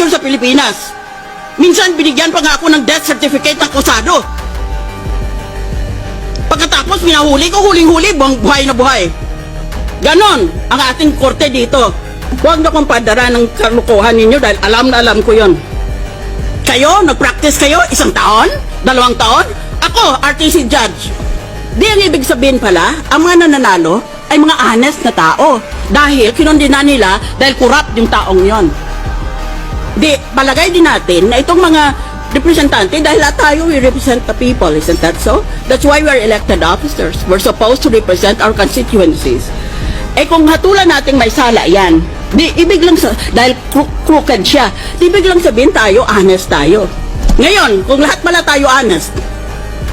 picture sa Pilipinas. Minsan binigyan pa nga ako ng death certificate ng kusado. Pagkatapos minahuli ko, huling-huli, buhay na buhay. Ganon ang ating korte dito. Huwag na kong padara ng kalukuhan ninyo dahil alam na alam ko yon. Kayo, nag-practice kayo 1 taon? 2 taon? Ako, RTC judge. Di ang ibig sabihin pala, ang mga nananalo ay mga honest na tao. Dahil kinondena nila dahil corrupt yung taong yon. Di, palagay din natin na itong mga representante, dahil lahat tayo, we represent the people, isn't that so? That's why we are elected officers. We're supposed to represent our constituencies. Eh kung hatulan nating may sala yan, di ibig lang dahil crooked siya, di ibig lang sabihin tayo, honest tayo. Ngayon, kung lahat pala tayo honest,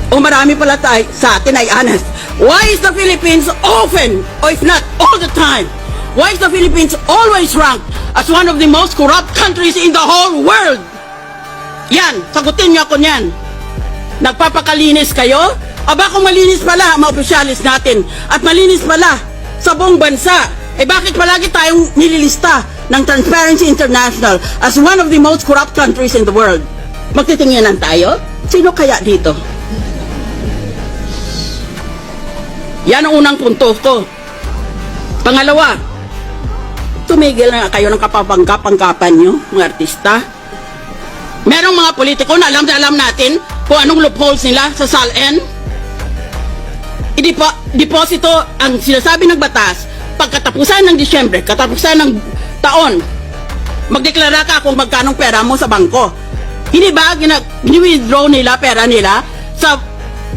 o marami pala tayo sa atin ay honest, why is the Philippines often, or if not all the time, why is the Philippines always ranked as one of the most corrupt countries in the whole world? Yan, sagutin niyo ako niyan. Nagpapakalinis kayo? Aba kung malinis pala ang mga opisyalis natin at malinis pala sa buong bansa, eh bakit palagi tayong nililista ng Transparency International as one of the most corrupt countries in the world? Magtitingnan tayo? Sino kaya dito? Yan ang unang punto ko. Pangalawa, tumigil na kayo ng kapapangkapan nyo, mga artista. Merong mga politiko na alam natin kung anong loopholes nila sa SALN. Deposito ang sinasabi ng batas, pagkatapusan ng Disyembre, katapusan ng taon, magdeklara ka kung magkanong pera mo sa bangko. Hindi ba gini-withdraw nila pera nila sa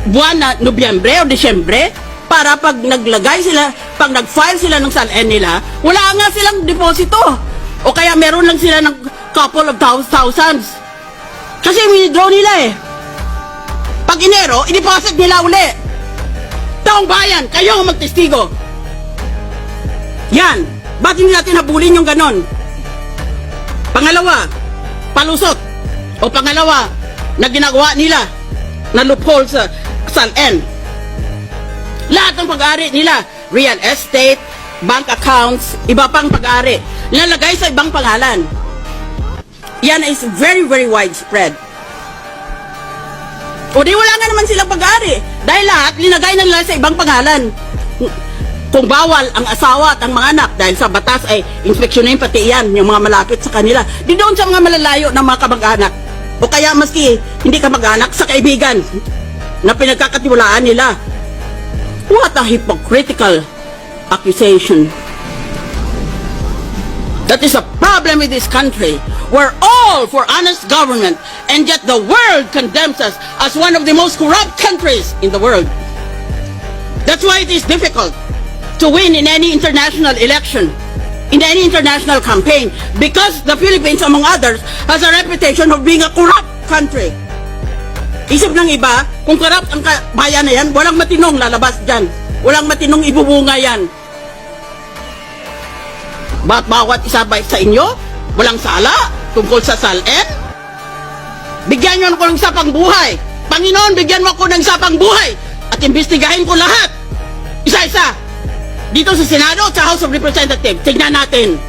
buwan na Nobyembre o Disyembre para pag naglagay sila, pag nag-file sila ng SALN nila, wala nga silang deposito. O kaya meron lang sila ng couple of thousands. Kasi withdraw nila eh. Pag Enero, i-deposit nila uli. Taong bayan, kayo ang magtestigo. Yan. Ba't hindi natin habulin yung ganon? Pangalawa, palusot. O pangalawa, na ginagawa nila na loophole sa SALN. Lahat ng pag-ari nila, real estate, bank accounts, iba pang pag-ari, nilalagay sa ibang pangalan. Yan is very, very widespread. O di wala nga naman silang pag-ari. Dahil lahat, linagay na nila sa ibang pangalan. Kung bawal ang asawa at ang mga anak, dahil sa batas ay inspeksyonin pati yan, yung mga malapit sa kanila. Di doon sa mga malalayo ng mga kamag-anak. O kaya maski hindi kamag-anak, sa kaibigan na pinagkakatiwalaan nila. What a hypocritical accusation. That is a problem with this country. We're all for honest government, and yet the world condemns us as one of the most corrupt countries in the world. That's why it is difficult to win in any international election, in any international campaign, because the Philippines, among others, has a reputation of being a corrupt country. Isip ng iba, kung corrupt ang bayan na yan, walang matinong lalabas dyan. Walang matinong ibubunga yan. Ba't bawat isa ba sa inyo walang sala tungkol sa SALN? Bigyan nyo ako ng sapang buhay. Panginoon, bigyan mo ako ng sapang buhay at imbestigahin ko lahat. Isa-isa. Dito sa Senado at sa House of Representatives. Tignan natin.